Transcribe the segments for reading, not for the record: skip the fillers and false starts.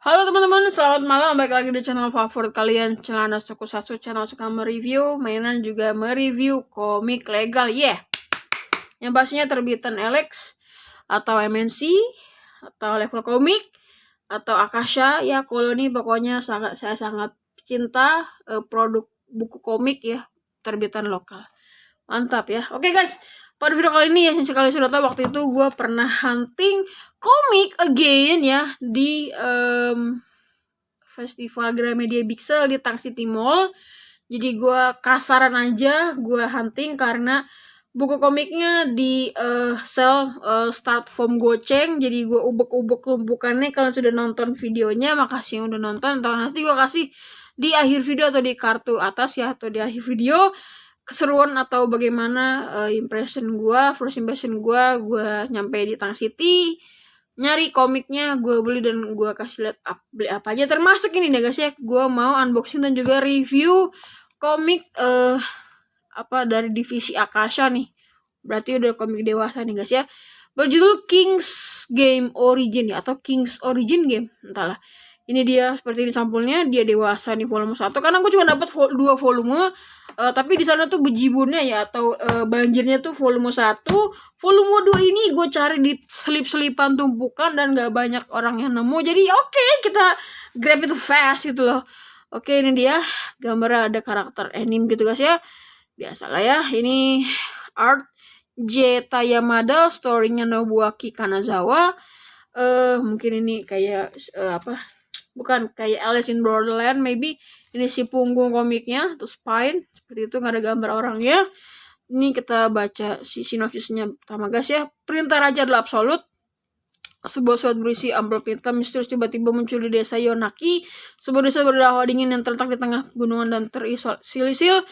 Halo teman-teman, selamat malam. Balik lagi di channel favorit kalian, channel Tokusatsu, channel suka mereview mainan, juga mereview komik legal. Yang pastinya terbitan Alex atau MNC atau Level Komik atau Akasha ya. Kalau ini pokoknya saya sangat cinta produk buku komik ya, terbitan lokal. Mantap ya. Oke guys, pada video kali ini ya, yang sekali sudah tahu waktu itu gue pernah hunting komik again ya di Festival Gramedia Pixel di Tang City Mall. Jadi gue kasaran aja gue hunting karena buku komiknya di sell start from goceng. Jadi gue ubek-ubek tumpukannya. Kalian sudah nonton videonya, makasih yang udah nonton. Atau nanti gue kasih di akhir video atau di kartu atas ya, atau di akhir video keseruan atau bagaimana first impression gue nyampe di Tang City, nyari komiknya, gue beli dan gue kasih lihat beli apa aja, termasuk ini deh guys ya, gue mau unboxing dan juga review komik dari divisi Akasha nih, berarti udah komik dewasa nih guys ya, berjudul King's Game Origin ya, atau King's Origin Game, entahlah. Ini dia seperti ini sampulnya, dia dewasa nih volume 1 karena gue cuma dapat 2 volume. Tapi di sana tuh bejibunnya ya, atau banjirnya tuh volume 1. Volume 2 ini gue cari di selip-selipan tumpukan dan gak banyak orang yang nemu. Jadi oke, kita grab itu fast gitu loh. Oke, ini dia gambarnya, ada karakter anime gitu guys ya. Biasalah ya, ini art J Tayamada, story-nya Nobuaki Kanazawa. Mungkin ini kayak bukan kayak Alice in Borderland, maybe ini si punggung komiknya, terus spine seperti itu, nggak ada gambar orangnya. Ini kita baca si sinopsisnya pertama guys ya. Perintah raja adalah absolut. Sebuah surat berisi amplop hitam misterius tiba-tiba muncul di desa Yonaki, sebuah desa berdakwah dingin yang terletak di tengah gunungan dan terisolir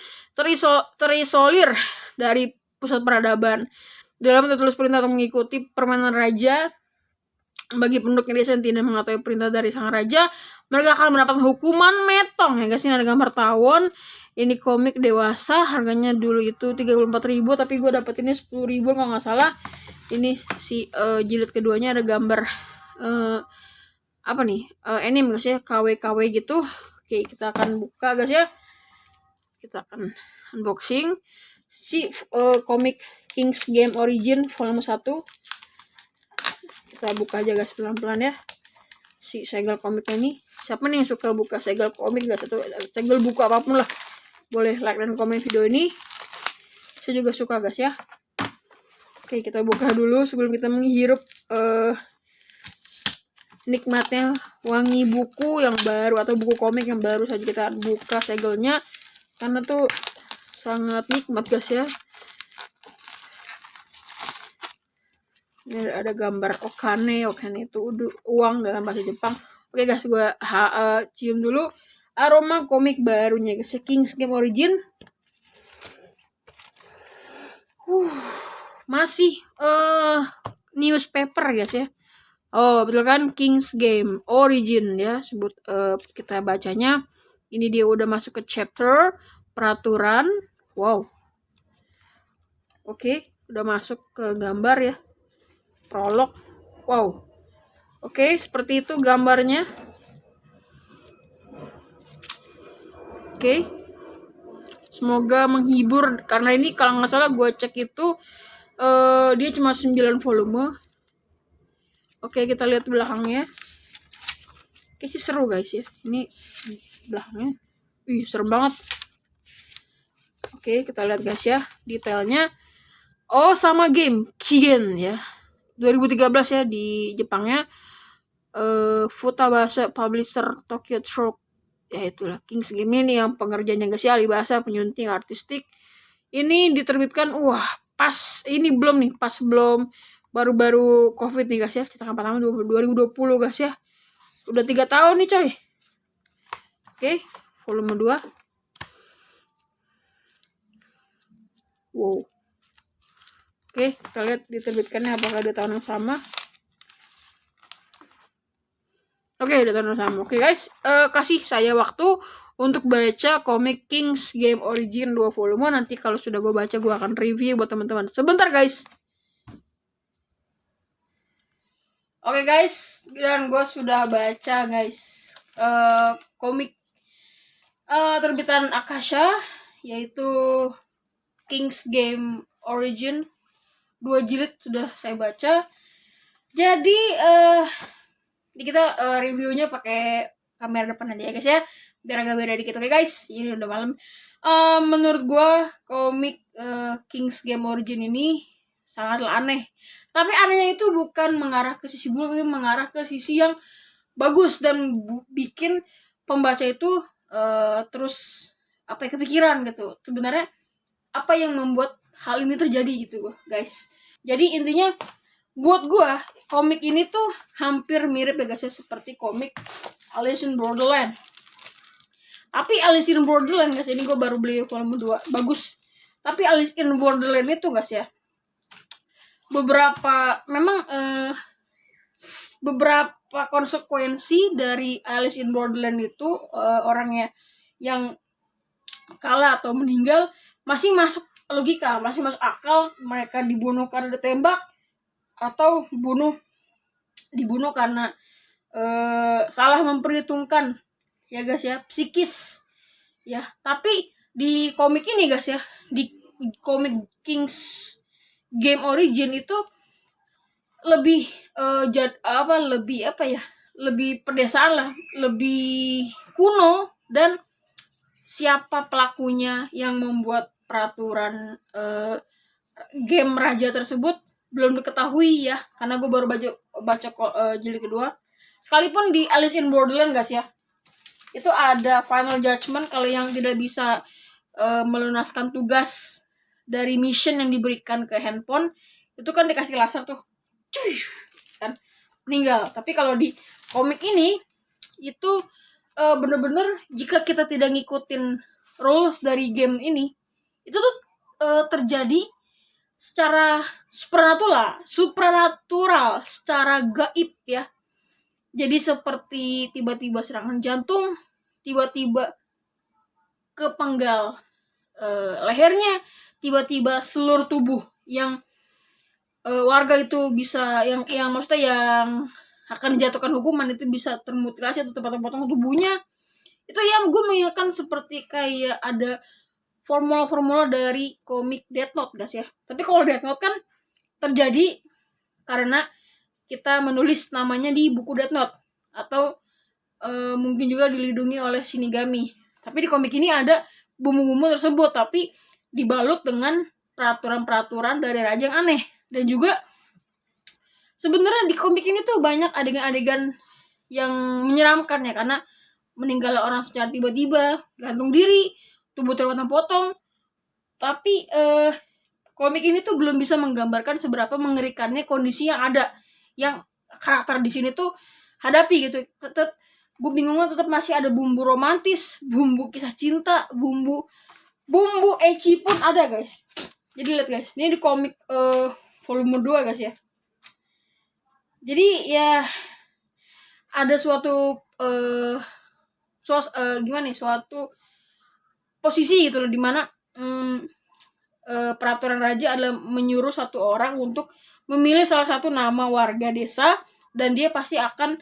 dari pusat peradaban. Dalam tertulis perintah untuk mengikuti permainan raja. Bagi penduduk desa yang tidak mengetahui perintah dari sang raja, mereka akan mendapatkan hukuman metong ya guys. Ini ada gambar tawon. Ini komik dewasa, harganya dulu itu 34.000, tapi gue dapet ini 10.000 kalau nggak salah. Ini si jilid keduanya ada gambar anime guys ya, KW gitu. Oke, kita akan buka guys ya. Kita akan unboxing si komik King's Game Origin volume 1. Kita buka aja guys pelan-pelan ya, si segel komiknya ini. Siapa nih yang suka buka segel komik guys, atau segel buku apapun lah, boleh like dan komen video ini. Saya juga suka guys ya. Oke, kita buka dulu sebelum kita menghirup nikmatnya wangi buku yang baru atau buku komik yang baru saja kita buka segelnya, karena tuh sangat nikmat guys ya. Ini ada gambar Okane itu uang dalam bahasa Jepang. Oke guys, gue cium dulu aroma komik barunya guys, King's Game Origin. Masih newspaper guys ya. Oh betul kan, King's Game Origin ya, sebut kita bacanya. Ini dia udah masuk ke chapter peraturan. Wow. Oke, udah masuk ke gambar ya. Prolog. Wow. Oke, seperti itu gambarnya. Oke. Semoga menghibur, karena ini kalau nggak salah gue cek itu dia cuma 9 volume. Oke, kita lihat belakangnya. Oke, sih seru guys ya. Ini belakangnya. Serem banget. Oke, kita lihat guys ya detailnya. Oh, sama game Kigen ya. 2013 ya di Jepangnya. Futabasa Publisher Tokyo Trope, ya itulah King's Game ini yang pengerjanya guys ya, Alibasa penyunting artistik. Ini diterbitkan pas ini belum baru-baru Covid nih guys ya, cetakan pertama 2020 guys ya. Udah 3 tahun nih coy. Oke, volume 2. Wow. Oke, kita lihat diterbitkannya apakah di tahun yang sama. Oke, udah tahun yang sama. Oke guys, kasih saya waktu untuk baca komik King's Game Origin 2 volume. Nanti kalau sudah gue baca, gue akan review buat teman-teman. Sebentar guys. Oke guys, dan gue sudah baca guys komik terbitan Akasha, yaitu King's Game Origin. 2 jilid sudah saya baca. Jadi kita reviewnya pakai kamera depan aja ya guys ya, biar agak beda dikit. Oke guys, ini udah malam. Menurut gue komik King's Game Origin ini sangatlah aneh. Tapi anehnya itu bukan mengarah ke sisi buruk, tapi mengarah ke sisi yang bagus dan bikin pembaca itu terus apa ya, kepikiran gitu. Sebenarnya apa yang membuat hal ini terjadi gitu guys. Jadi intinya buat gua komik ini tuh hampir mirip ya guys ya, seperti komik Alice in Borderland. Tapi Alice in Borderland guys, ini gua baru beli volume 2, bagus. Tapi Alice in Borderland itu guys ya, beberapa konsekuensi dari Alice in Borderland itu orangnya yang kalah atau meninggal masih masuk logika, masih masuk akal. Mereka dibunuh karena ditembak atau dibunuh karena salah memperhitungkan ya guys ya, psikis ya. Tapi di komik ini guys ya, di komik King's Game Origin itu lebih lebih pedesaan lah, lebih kuno, dan siapa pelakunya yang membuat peraturan game raja tersebut belum diketahui ya, karena gue baru baca jilid kedua. Sekalipun di Alice in Borderland guys ya, itu ada final judgment kalau yang tidak bisa melunaskan tugas dari mission yang diberikan ke handphone, itu kan dikasih laser tuh, cuy, kan meninggal. Tapi kalau di komik ini itu bener-bener jika kita tidak ngikutin rules dari game ini, itu tuh terjadi secara supranatural, secara gaib ya. Jadi seperti tiba-tiba serangan jantung, tiba-tiba kepenggal lehernya, tiba-tiba seluruh tubuh yang warga itu bisa yang maksudnya yang akan dijatuhkan hukuman itu bisa termutilasi atau terpotong-potong tubuhnya. Itu yang gue mengingatkan seperti kayak ada formula-formula dari komik Death Note guys ya. Tapi kalau Death Note kan terjadi karena kita menulis namanya di buku Death Note, atau mungkin juga dilindungi oleh Shinigami. Tapi di komik ini ada bumbu-bumbu tersebut, tapi dibalut dengan peraturan-peraturan dari raja yang aneh. Dan juga sebenarnya di komik ini tuh banyak adegan-adegan yang menyeramkan ya, karena meninggal orang secara tiba-tiba, gantung diri, tubuh terpotong-potong. Tapi komik ini tuh belum bisa menggambarkan seberapa mengerikannya kondisi yang ada, yang karakter di sini tuh hadapi gitu. Tetap gue bingungnya tetap masih ada bumbu romantis, bumbu kisah cinta, bumbu ecchi pun ada guys. Jadi lihat guys, ini di komik volume 2 guys ya. Jadi ya ada suatu suatu posisi gitu loh, dimana peraturan raja adalah menyuruh satu orang untuk memilih salah satu nama warga desa, dan dia pasti akan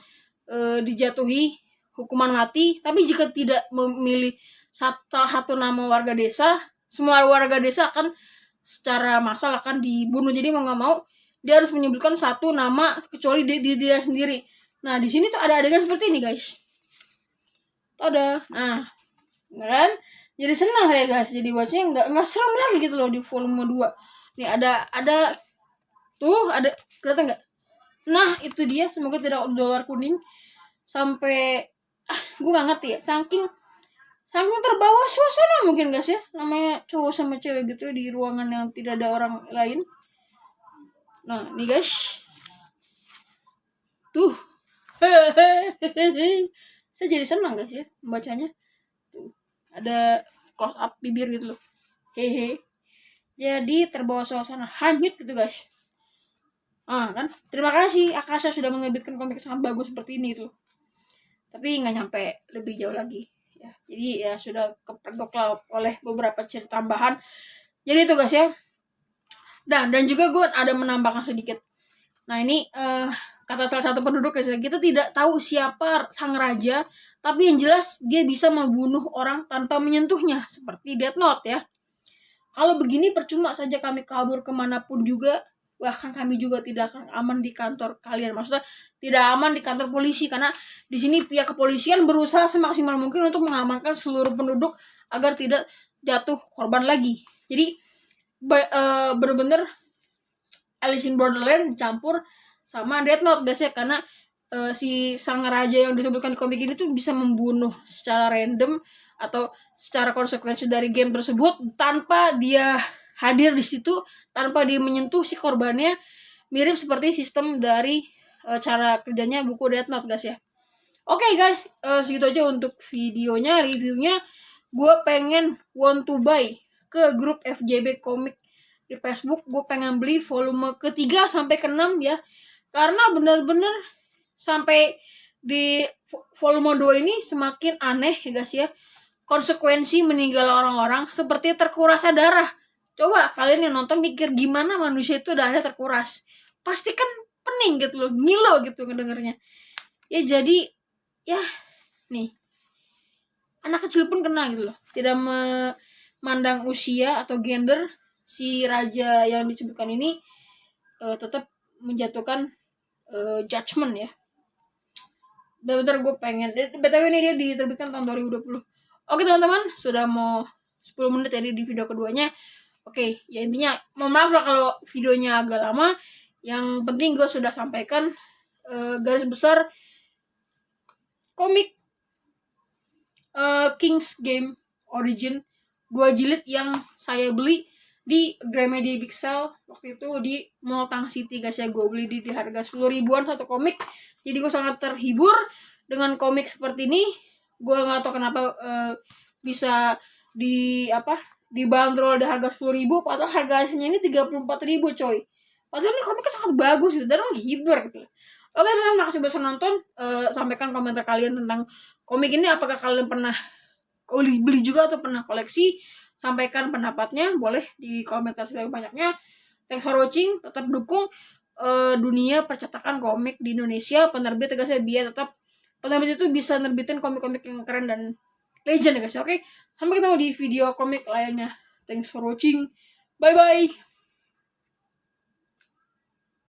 dijatuhi hukuman mati. Tapi jika tidak memilih salah satu nama warga desa, semua warga desa akan secara massal akan dibunuh. Jadi mau nggak mau dia harus menyebutkan satu nama kecuali dia sendiri. Nah di sini tuh ada adegan seperti ini guys. Ada, nah kan jadi senang saya guys, jadi bacanya nggak serem lagi gitu loh di volume 2. Nih ada tuh, ada kelihatan nggak? Nah itu dia, semoga tidak dolar kuning sampai gue nggak ngerti ya, saking terbawa suasana mungkin guys ya, namanya cowok sama cewek gitu di ruangan yang tidak ada orang lain. Nah nih guys, tuh saya jadi senang guys ya membacanya. Tuh ada close up bibir gitu loh, hehe. Jadi terbawa suasana hanyut gitu guys. Kan terima kasih Akasha sudah menerbitkan komik sangat bagus seperti ini gitu. Tapi nggak nyampe lebih jauh lagi ya. Jadi ya sudah kepergok oleh beberapa cerita tambahan. Jadi itu guys ya. Dan juga gue ada menambahkan sedikit. Nah ini kata salah satu penduduk guys, kita tidak tahu siapa sang raja, tapi yang jelas dia bisa membunuh orang tanpa menyentuhnya, seperti Death Note ya. Kalau begini percuma saja kami kabur kemanapun juga, bahkan kami juga tidak akan aman di kantor kalian. Maksudnya tidak aman di kantor polisi, karena di sini pihak kepolisian berusaha semaksimal mungkin untuk mengamankan seluruh penduduk agar tidak jatuh korban lagi. Jadi bener-bener Alice in Borderland campur sama Death Note guys ya, karena si sang raja yang disebutkan di komik ini tuh bisa membunuh secara random atau secara konsekuensi dari game tersebut tanpa dia hadir di situ, tanpa dia menyentuh si korbannya, mirip seperti sistem dari cara kerjanya buku Death Note guys ya. Oke guys, segitu aja untuk videonya, reviewnya. Gue pengen want to buy ke grup FJB Komik di Facebook. Gue pengen beli volume ke-3 sampai ke-6 ya, karena bener-bener sampai di volume 2 ini semakin aneh ya guys ya. Konsekuensi meninggal orang-orang seperti terkurasnya darah. Coba kalian yang nonton mikir gimana manusia itu darahnya terkuras. Pasti kan pening gitu loh, ngilu gitu ngedengernya. Ya jadi ya nih, anak kecil pun kena gitu loh. Tidak memandang usia atau gender, si raja yang disebutkan ini tetap menjatuhkan judgment ya. Bentar gue pengen, BTW ini dia diterbitkan tahun 2020. Oke teman-teman, sudah mau 10 menit tadi di video keduanya. Oke, ya intinya mohon maaf lah kalau videonya agak lama. Yang penting gue sudah sampaikan garis besar komik King's Game Origin 2 jilid yang saya beli di Gramedia Big Sale waktu itu di Mall Tang City guys ya. Gue beli di harga 10 ribuan satu komik. Jadi gue sangat terhibur dengan komik seperti ini. Gue nggak tahu kenapa bisa dibanderol di harga 10 ribu, padahal harga aslinya ini 34 ribu coy. Padahal ini komiknya sangat bagus gitu dan menghibur gitu. Oke teman-teman, makasih sudah nonton. Sampaikan komentar kalian tentang komik ini, apakah kalian pernah beli juga atau pernah koleksi. Sampaikan pendapatnya, boleh di komentar sebanyak-banyaknya. Thanks for watching, tetap dukung dunia percetakan komik di Indonesia. Penerbit guys ya, biar tetap penerbit itu bisa nerbitin komik-komik yang keren dan legend ya guys. Oke, sampai ketemu di video komik lainnya. Thanks for watching, bye bye.